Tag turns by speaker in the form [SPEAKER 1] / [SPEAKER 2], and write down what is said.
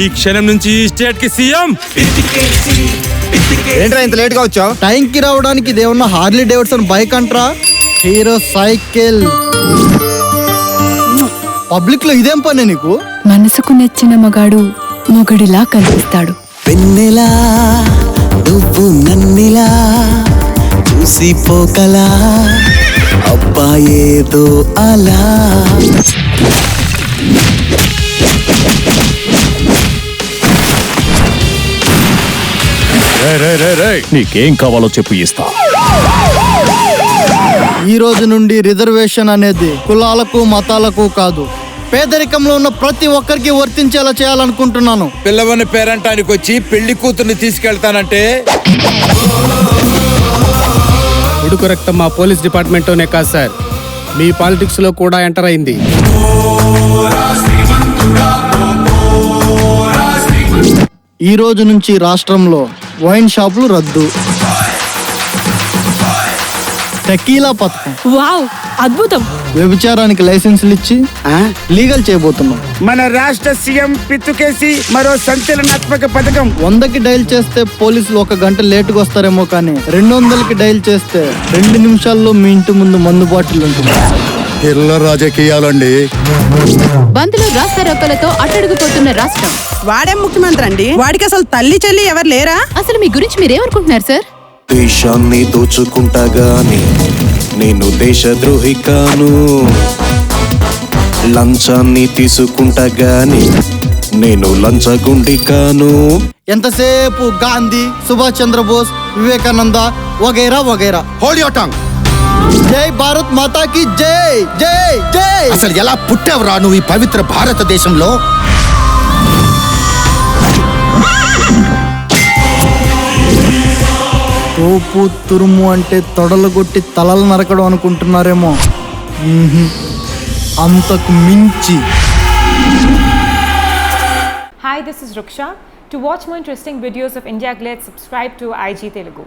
[SPEAKER 1] ఈ క్షణం నుంచి ఈ స్టేట్ కి సీఎం.
[SPEAKER 2] ఏంట్రా ఇంత లేట్ గా వచ్చావు?
[SPEAKER 3] టైం కి రావడానికి ఇదేమన్నా హార్లీ డేవిడ్సన్ బైక్ అంట్రా, హీరో సైకిల్. పబ్లిక్ లో ఇదేం పని నీకు?
[SPEAKER 4] మనసుకు నచ్చిన మగాడు మొగడిలా కనిపిస్తాడు.
[SPEAKER 5] వెన్నెలా నువ్వు నన్నిలా చూసిపోకలా అబ్బాయేదో అలా.
[SPEAKER 6] నీకేం కావాలో చెప్పు, ఇస్తా.
[SPEAKER 3] ఈ రోజు నుండి రిజర్వేషన్ అనేది కులాలకు మతాలకు కాదు, పేదరికంలో ఉన్న ప్రతి ఒక్కరికి వర్తించేలా చేయాలనుకుంటున్నాను.
[SPEAKER 7] పిల్లవని పేరంటానికి వచ్చి పెళ్లి కూతుర్ని తీసుకెళ్తానంటే
[SPEAKER 8] ఉడుకు రక్తం మా పోలీస్ డిపార్ట్మెంట్లోనే కాదు సార్, మీ పాలిటిక్స్ లో కూడా ఎంటర్ అయింది.
[SPEAKER 3] ఈ రోజు నుంచి రాష్ట్రంలో వైన్ షాపులు రద్దు, టెకీలా పథకం,
[SPEAKER 4] వావ్ అద్భుతం.
[SPEAKER 3] వ్యభిచారానికి లైసెన్సులు ఇచ్చి లీగల్ చేయబోతున్నాం.
[SPEAKER 9] మన రాష్ట్ర సీఎం పిత్తుకేసి మరో సంచలనాత్మక పథకం.
[SPEAKER 3] 100కి డైల్ చేస్తే పోలీసులు 1 గంట లేటుగా వస్తారేమో, కానీ 200కి డైల్ చేస్తే 2 నిమిషాల్లో మీ ఇంటి ముందు మందు బాటిల్ ఉంటుంది.
[SPEAKER 2] పిల్ల రాజకీయాలండి.
[SPEAKER 4] బంద్లో రాస్తారోకలతో అట్టడుగుపోతున్న రాష్ట్రం.
[SPEAKER 10] వాడే ముఖ్యమంత్రి అండి, వాడికి అసలు తల్లి చెల్లి ఎవరు లేరా?
[SPEAKER 4] అసలు మీ గురించి మీరేమనుకుంటున్నారు సార్?
[SPEAKER 5] దేశాన్ని దోచుకుంటా గాని నేను దేశద్రోహి కాను, లంచాన్ని తీసుకుంటా గాని నేను లంచగుండి కాను.
[SPEAKER 3] ఎంతసేపు గాంధీ, సుభాష్ చంద్రబోస్, వివేకానంద వగైరా వగైరా.
[SPEAKER 2] Hold your tongue.
[SPEAKER 3] జై భారత్ మాతాకి జై జై జై.
[SPEAKER 2] అసలు ఎలా పుట్టావురా నువ్వు ఈ పవిత్ర భారతదేశంలో?
[SPEAKER 3] తోపు తురుము అంటే తొడలు కొట్టి తలలు నరకడం అనుకుంటున్నారేమో, అంతకు మించి.
[SPEAKER 11] Hi, this is Ruksha. To watch more interesting videos of India Glitz, subscribe to IG Telugu.